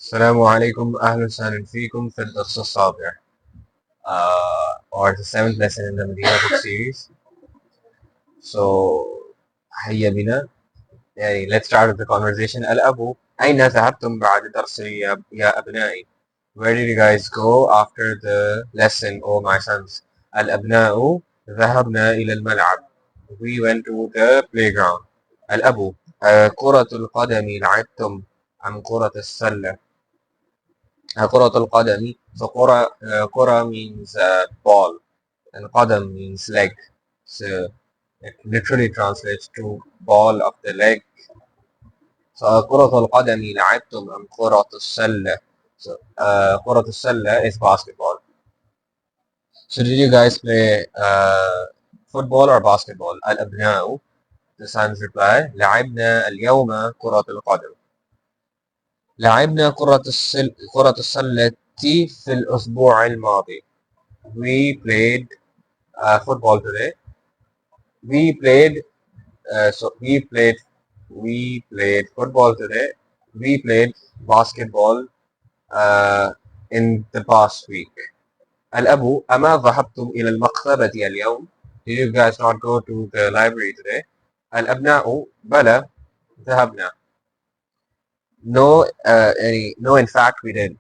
السلام عليكم أهلا وسهلا فيكم في الدرس السابع or the seventh lesson in the Medina book series. So هيا بنا let's start with the conversation. الأب أين ذهبتم بعد درس يا أبنائي? Where did you guys go after the lesson, oh my sons? الأبناء ذهبنا إلى الملعب. We went to the playground. الأب كرة القدم لعبتم أم كرة السلة؟ كرة القدم. So كرة means ball and قدم means leg. So it literally translates to ball of the leg. So كرة القدم لعبتم أم كرة السلة? So كرة السلة is basketball. So did you guys play football or basketball? الأبناء. The sons reply لعبنا اليوم كرة القدم. لعبنا كرة السلة في الأسبوع الماضي. We played football today. We played we played football today. We played basketball in the past week. الأب أما ذهبتم إلى المكتبة اليوم? Did you guys not go to the library today? الأبناء بلى ذهبنا. No, in fact we did.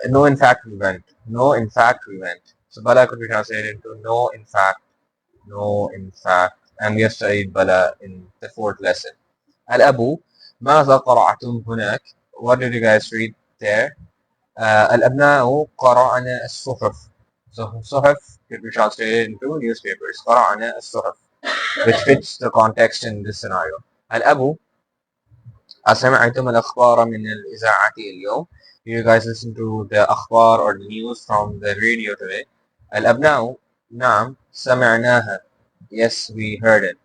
No, in fact we went. No, in fact we went. So bala could be translated into no, in fact. No, in fact. And we have studied Bala in the fourth lesson. Al-Abu, ماذا قرأتم هناك? What did you guys read there? الأبناء قرأنا الصحف. So صحف could be translated into newspapers. قرأنا الصحف, which fits the context in this scenario. الأب أسمعتم الأخبار من الإذاعة اليوم? You guys listen to the أخبار or the news from the radio today. الأبناء نعم سمعناها. Yes, we heard it.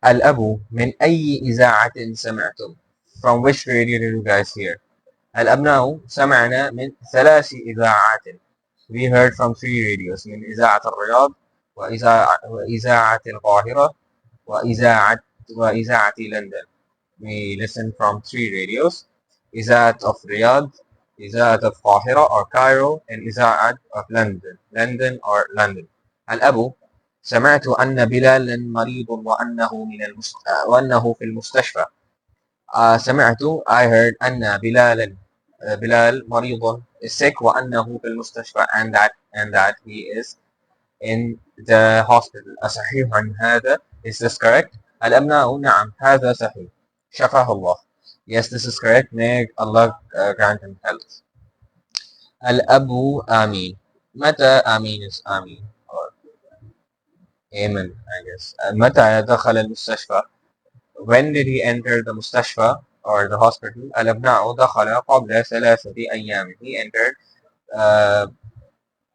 الأب من أي إذاعة سمعتم? From which radio did you guys hear? الأبناء سمعنا من 3 إذاعات. We heard from 3 radios. من إذاعة الرياض وإذاعة القاهرة وإذاعة لندن. We listened from 3 radios. إذاعة of Riyadh, إذاعة of Qahira or Cairo, and إذاعة of London or London. الأب سمعت أن بلالا مريض وأنه في المستشفى. سمعت I heard أن بلال مريض is sick وأنه في المستشفى and that he is in the hospital. أصحيح هذا? Is this correct? الأبناء نعم هذا صحيح. شفاه الله. Yes, this is correct. May Allah grant him health. الأب آمين. متى آمين is آمين or Amen, I guess. متى دخل المستشفى? When did he enter the مستشفى or the hospital? الأبناء دخل قبل 3 أيام. He entered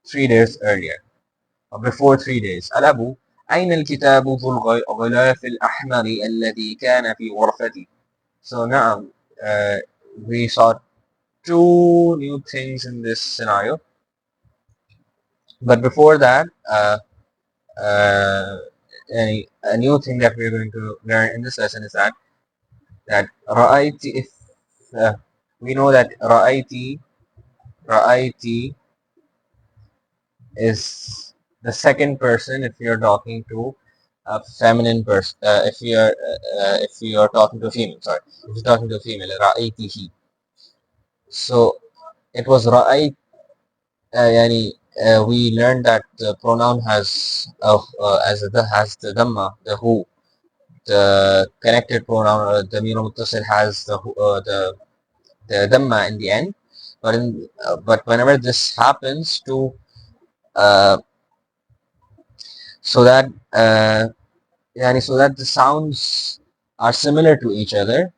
3 days earlier or before 3 days. الأب أين الكتاب ذو الغلاف الأحمر الذي كان في غرفتي? So now we saw 2 new things in this scenario. But before that, a new thing that we're going to learn in this lesson is that رأيت if we know that رأيت is the second person if you're talking to a feminine person. If you're talking to a female, sorry, if you're talking to a female, رأيته. So it was رأيت. We learned that the pronoun has has the dhamma, the who. The connected pronoun or the muttasil has the dhamma in the end. But whenever this happens to so that so that the sounds are similar to each other,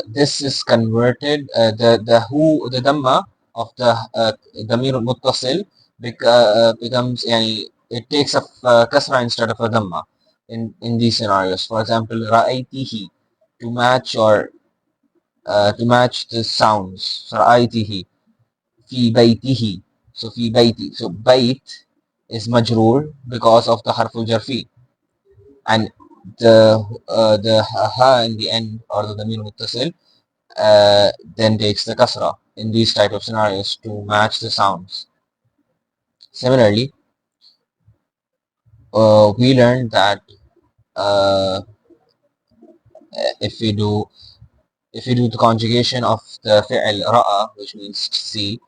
this is converted the dhamma of the damir muttasil becomes it takes a kasra instead of a dhamma in these scenarios. For example, ra'aytihi to match or to match the sounds. So ra'aytihi fi baytihi. So fi bayti. So bayt is majroor because of the harful jar fi, and the ha in the end or the damir muttasil then takes the kasra in these type of scenarios to match the sounds. Similarly, we learned that uh, if we do the conjugation of the fi'l ra'a, which means see,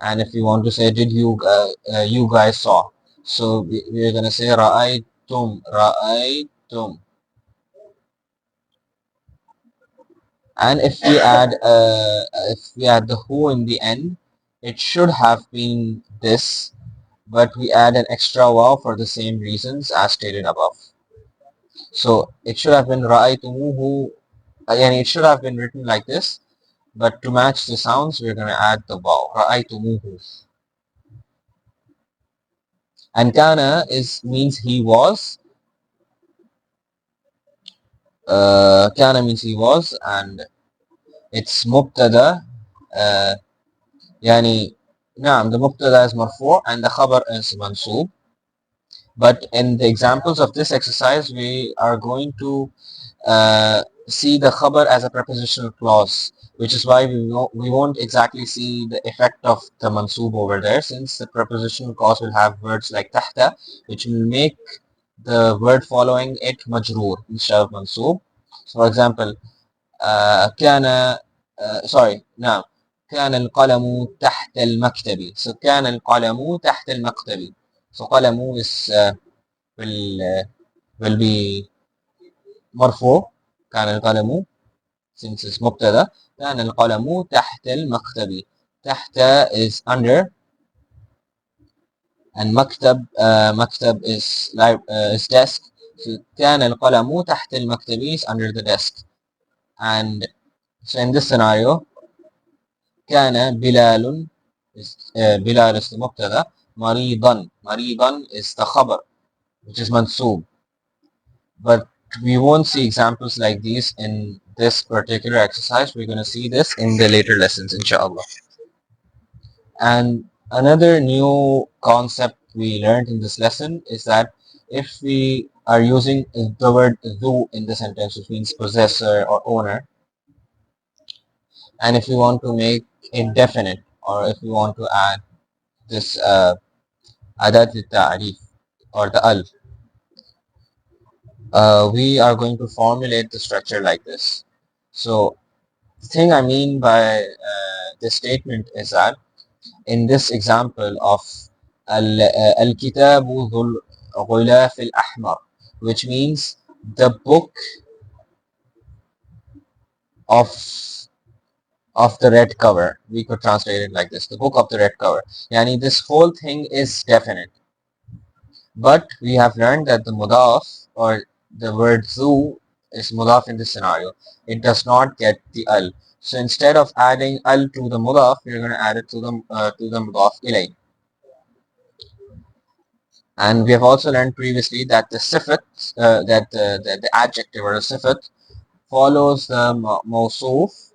and if we want to say did you guys saw, so we're gonna say ra'aytum, and if we add the who in the end, it should have been this, but we add an extra waw for the same reasons as stated above. So it should have been ra'aytumuhu, and it should have been written like this, but to match the sounds, we're going to add the waw, ra'aytumuhu. And kana means he was, kana means he was, and it's mubtada, uh, يعني نعم, the mubtada is marfu and the khabar is mansub. But in the examples of this exercise, we are going to see the khabar as a prepositional clause, which is why we won't exactly see the effect of the mansoob over there, since the prepositional clause will have words like tahta, which will make the word following it majroor instead of mansoob. So for example, كان sorry, now كان القلم تحت المكتب. So كان القلم تحت المكتب. So قلم is will be مرفوع. كان القلم since it's مبتدا. كان القلم تحت المكتب. تحت is under and مكتب مكتب is desk. So كان القلم تحت المكتب is under the desk. And so in this scenario, كان بلال بلال is the مبتدا. مريضا is the خبر, which is منصوب. But we won't see examples like these in this particular exercise. We're going to see this in the later lessons, inshallah. And another new concept we learned in this lesson is that if we are using the word dhu in the sentence, which means possessor or owner, and if we want to make it definite, or if we want to add this adat al-ta'rif or the al, we are going to formulate the structure like this. So the thing I mean by this statement is that in this example of al-kitabu dhul ghulaf al-ahmar, which means the book of the red cover. We could translate it like this: the book of the red cover. Yani this whole thing is definite. But we have learned that the mudaf or the word zu is mudaf in this scenario. It does not get the al. So instead of adding al to the mudaf, we're going to add it to the mudaf ilay. And we have also learned previously that the sifat, that the adjective or the sifat follows the mawsuf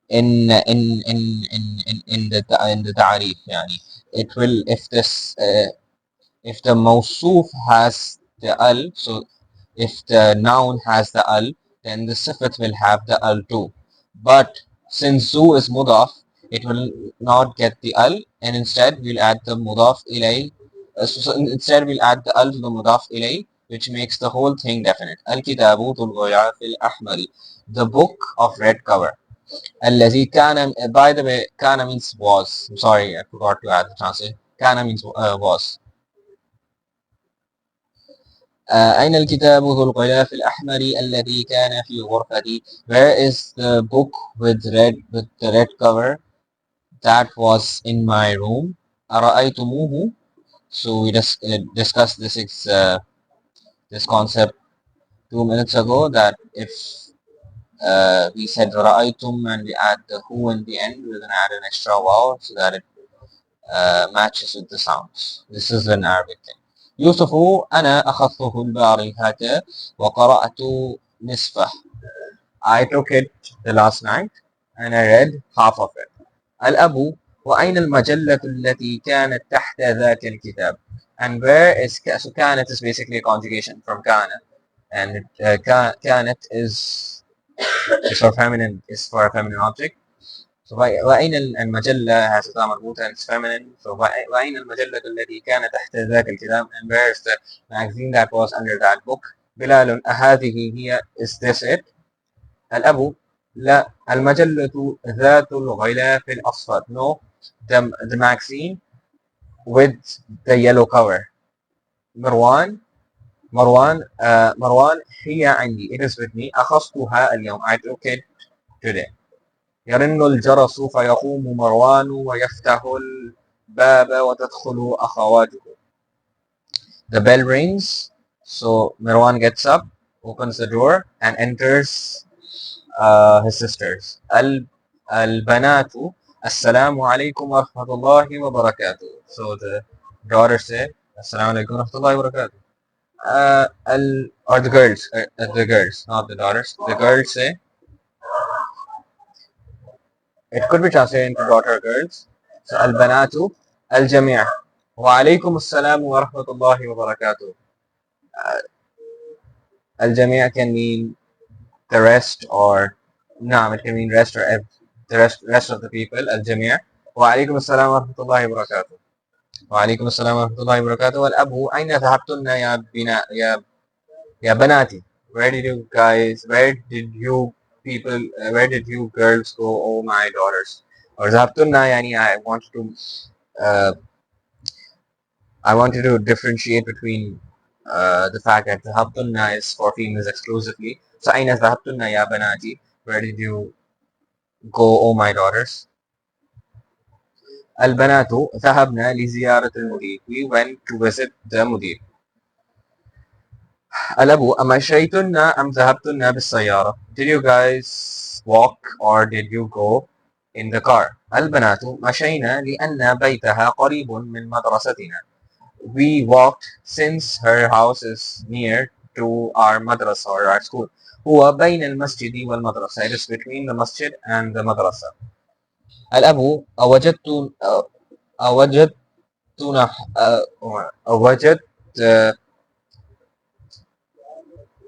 in the ta'rif. Yani it will, if the mawsuf has the al, so if the noun has the al, then the sifat will have the al too. But since zu is mudaf, it will not get the al, and instead we'll add the mudaf ilay. So instead we'll add the al to the mudaf ilay, which makes the whole thing definite. Al-kitabu dhul ghulaf al-ahmari, the book of red cover. الذي كان, by the way, kana means was. I'm sorry, I forgot to add the translation. Kana means was. أين الكتاب ذو الغلاف الأحمر الذي كان في غرفتي? Where is the book with the red cover that was in my room? أرأيتموه? So we just discussed this concept 2 minutes ago, that if we said رأيتم and we add the who in the end, we're going to add an extra vowel so that it matches with the sounds. This is an Arabic thing. يوسف أنا أخذته البارحة وقرأت نصفه. I took it the last night and I read half of it. الأب وأين المجلة التي كانت تحت ذاك الكتاب? And where is so كانت is basically a conjugation from كان, and كانت is for feminine, is for a feminine object. So وأين المجلة has a مربوطة and it's feminine. So وأين المجلة التي كانت تحت ذاك الكتاب, and where is the magazine that was under that book? بلال أهذه هي, is this it? الأب لا, المجلة ذات الغلاف الأصفر. No, the magazine with the yellow cover. مروان مروان هي عندي, it is with me. أخذتها اليوم, I took it today. يرن الجرس فيقوم مروان ويفتح الباب وتدخل أخواته. The bell rings, so Marwan gets up, opens the door, and enters his sisters. البنات السلام عليكم ورحمة الله وبركاته. So the daughters say السلام عليكم ورحمة الله وبركاته. Or the girls, not the daughters. The girls say, it could be translated into daughter girls. So البنات الجميع وعليكم السلام ورحمة الله وبركاته. الجميع can mean the rest, or نعم, it can mean rest, or the rest of the people. الجميع. وعليكم السلام ورحمة الله وبركاته. وعليكم السلام ورحمة الله وبركاته. والأب أين ذهبتن يا بنا يا بناتي? Where did you girls go, oh my daughters? Or ذهبتن يعني uh, I wanted to differentiate between the fact that ذهبتن is for females exclusively. So أين ذهبتن يا بناتي? Where did you go, oh my daughters? البنات ذهبنا لزيارة المدير. We went to visit the مدير. الأب أمشيتن أم ذهبتن بالسيارة? Did you guys walk or did you go in the car? البنات مشينا لأن بيتها قريب من مدرستنا. We walked since her house is near to our madrasa, or our school. هو بين المسجد والمدرسة. It is between the masjid and the madrasa. الأب أوجدت أوجدت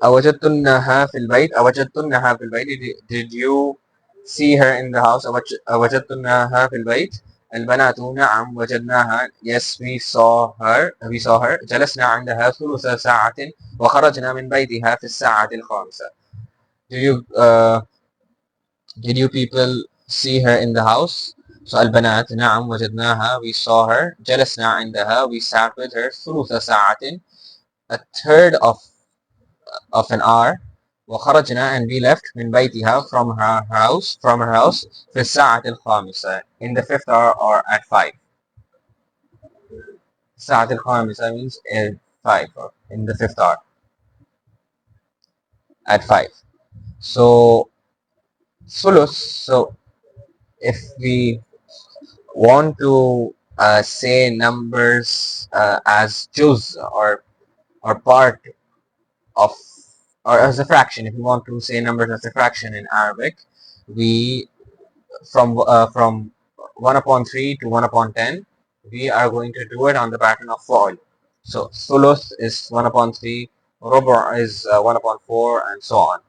أوجدتنها في البيت. أوجدتنها في البيت. Did you see her in the house? أوجدتنها في البيت. البنات نعم وجدناها. Yes, we saw her. جلسنا عندها ثلث ساعة وخرجنا من بيتها في الساعة الخامسة. Did you people see her in the house? So البنات نعم وجدناها. We saw her. جلسنا عندها. We sat with her. ثلث ساعة, a third of an hour. وخرجنا, and we left من بيتها from her house في الساعة الخامسة, in the fifth hour, or at 5. الساعة الخامسة means at 5, or in the fifth hour, at 5. So sulus. So if we want to say numbers as juz, or part of, or as a fraction, if we want to say numbers as a fraction in Arabic, we from 1 upon 3 to 1 upon 10, we are going to do it on the pattern of fa'al. So sulus is 1 upon 3, rubu' is 1 upon 4, and so on.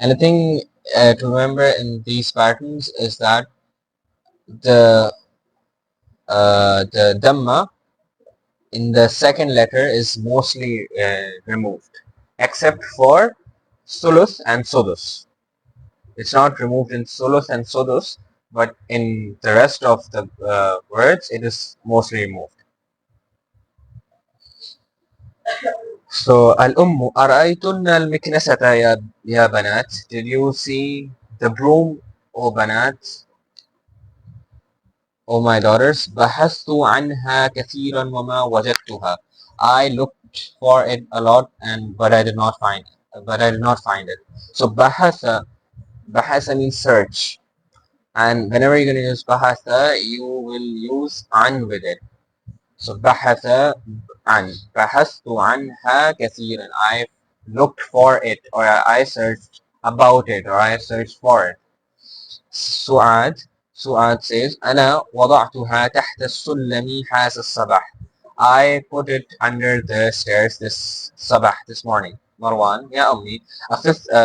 And the thing to remember in these patterns is that the dhamma in the second letter is mostly removed, except for sulus and sudus. It's not removed in sulus and sudus, but in the rest of the words, it is mostly removed. So, al-ummu أرأيتن المكنسة يا بنات? Did you see the broom, O banat? O my daughters? بحثت عنها كثيرا وما وجدتها. I looked for it a lot, but I did not find it. So بحث means search. And whenever you're going to use bahatha, you will use an with it. So bahatha an. Bahathtu anha kathiran. I looked for it, or I searched about it, or I searched for it. Su'ad. Su'ad says, أنا وضعتها تحت السلم حاس الصباح. I put it under the stairs this sabah, this morning. Marwan, يا أمي.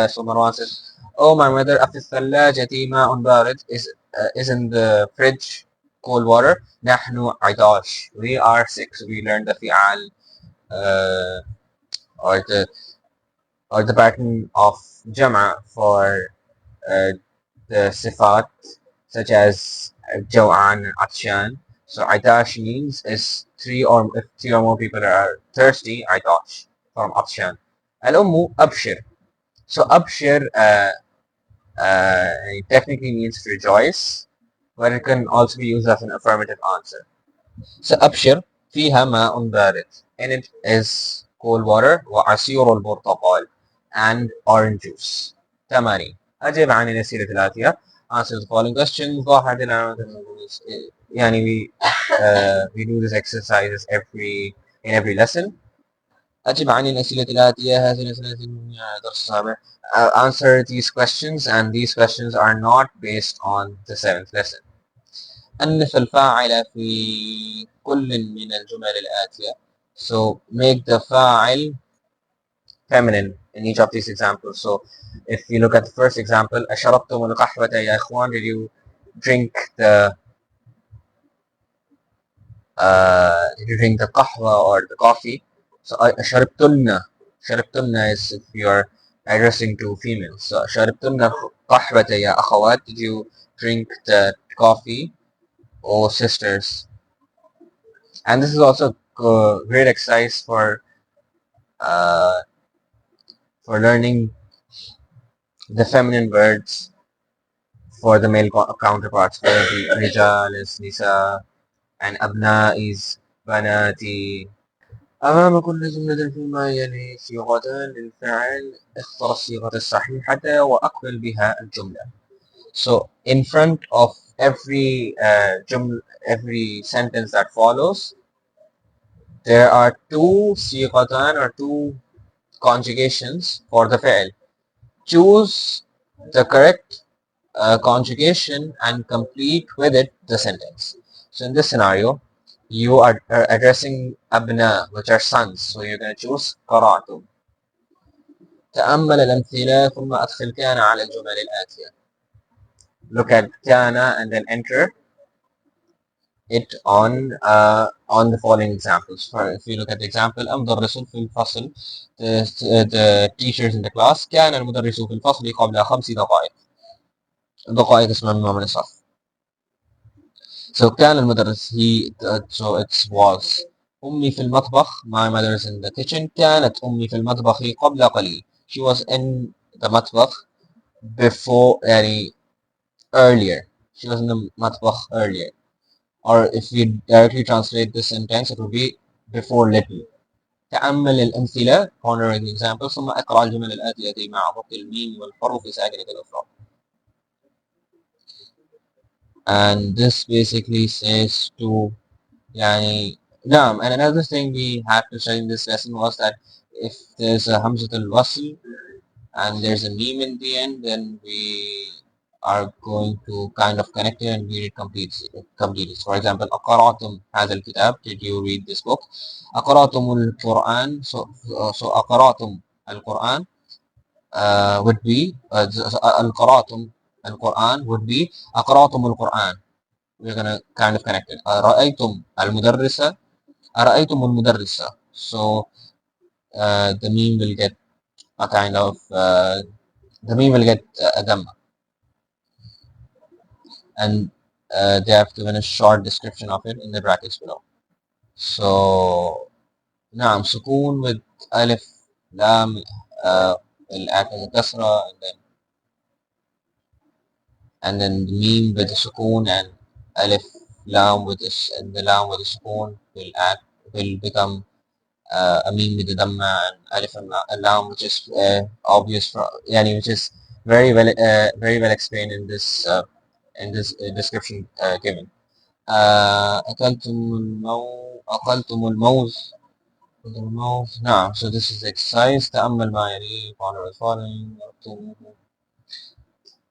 So Marwan says, oh my mother, أفي الثلاجة ماء بارد. Is in the fridge cold water. نحن عطاش. We are sick. So we learned the fi'al uh, or the pattern of jama for uh, the sifat such as Joan and Atshan. So Aitash means is if three or more people are thirsty, Aitash from Atshan. Al-Ummu Abshir. So Abshir technically means rejoice, but it can also be used as an affirmative answer. So أبشر فيها ماء بارد. In it is cold water وعصير البرتقال and orange juice. 8. أجب عن الأسئلة الآتية. Answer the following questions. ضاحت العلامة. يعني we do this exercises in every lesson. أجب عن الأسئلة الآتية. هذه الأسئلة في الدرس السابع. Answer these questions, and these questions are not based on the 7th lesson. أنف الفاعل في كل من الجمل الآتية. So make the فاعل feminine in each of these examples. So if you look at the first example, أشربتم القهوة يا إخوان. Did you drink the قهوة or the coffee? So شربتن is if you're addressing to females. So شربتن قهوة يا أخوات. Did you drink the coffee, or sisters? And this is also a great exercise uh, for learning the feminine words for the male counterparts. For Rijal is Nisa, and Abna is Banati. أمام كل جملة فيما يلي صيغتان للفعل اختر الصيغة الصحيحة وأقبل بها الجملة. So in front of every sentence that follows, there are two صيغتان or two conjugations for the fi'l. Choose the correct conjugation and complete with it the sentence. So in this scenario, you are addressing abna, which are sons. So you're going to choose قرأتم. تأمل الأمثلة ثم أدخل كان على الجمل الآتية. Look at كان and then enter it on the following examples. If you look at the example, المدرس في الفصل, the teachers in the class. كان المدرس في الفصل قبل 5 دقائق. دقائق اسمها من من الصف. So كان المدرس so it was. أمي في المطبخ. My mother is in the kitchen. كانت أمي في المطبخ قبل قليل. She was in the مطبخ before يعني earlier. She was in the مطبخ earlier. Or if we directly translate this sentence, it would be before little. تأمل الأمثلة, ponder the example, ثم اقرأ الجمل الآتية مع ضبط الميم والحروف ساكنة الأخرى. And this basically says to يعني نعم. And another thing we had to study in this lesson was that if there's a Hamzat al-Wasl and there's a meme in the end, then we are going to kind of connect it and read it completely. For example, أقرأتم هذا الكتاب. Did you read this book? أقرأتم القرآن. So أقرأتم القرآن would be قرأتم القرآن would be أقرأتم القرآن. We're gonna kind of connect it. رأيتم المدرسة. أرأيتم المدرسة. So the meme will get a kind of the meme will get a gamma, and they have given a short description of it in the brackets below. So نعم سكون with ألف لام الأكل الكسرة, and then the meme with the sukun and alif lam with the lam with the sukun will become a meme with the dhamma, and alif and lam, which is obvious which is very well explained in this description given. أكلتم الموز. نعم. So this is exercise. تأمل ما يلي. Ponder the following.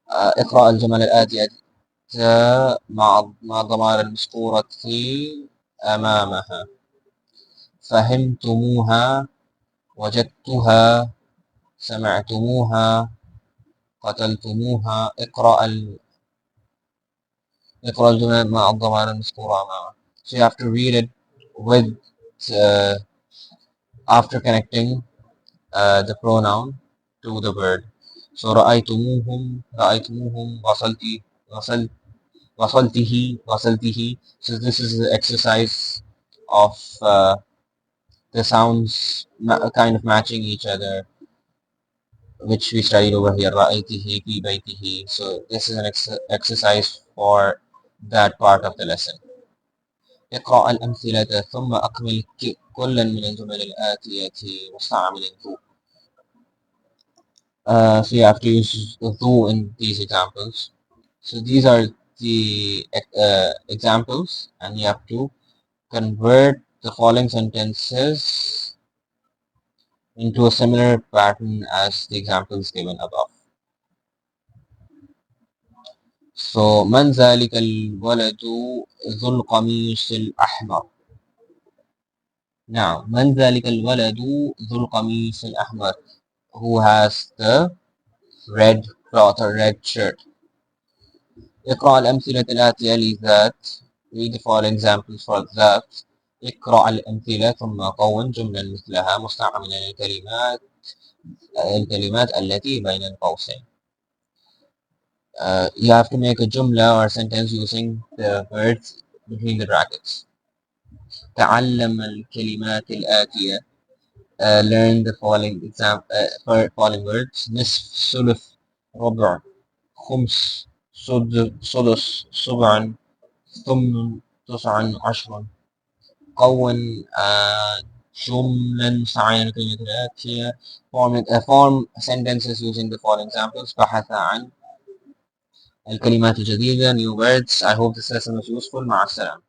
اقرأ الجمل الآتية مع الضمائر المذكورة أمامها. فهمتموها، وجدتها، سمعتموها، قتلتموها. اقرأ الجمل مع الضمائر المذكورة أمامها. So you have to read it with uh, after connecting the pronoun to the word. So رأيتموهم غسل غسلته. So this is the exercise of the sounds kind of matching each other, which we studied over here. رأيته في بيته. So this is an exercise for that part of the lesson. اقرأ الأمثلة ثم أكمل كلا من الجمل الآتية مستعمل ذو. So you have to use ذو in these examples. So these are the examples, and you have to convert the following sentences into a similar pattern as the examples given above. So من ذلك الولد ذو القميص الأحمر. Now من ذلك الولد ذو القميص الأحمر, who has the red cloth or red shirt. اقرأ الأمثلة الآتية لذات. Read the following examples for that. اقرأ الأمثلة ثم كون جملا مثلها مستعملا الكلمات التي بين القوسين. You have to make a jumla or sentence using the words between the brackets. تعلم الكلمات الآتية. Learn the following words. نصف، ثلث، ربع، خمس، سدس، سبع، ثمن، تسع، عشر. كون جملا مستعينة الكلمات الآتية. Form sentences using the following examples. بحث عن الكلمات الجديدة. New words. I hope this lesson was useful. مع السلامة.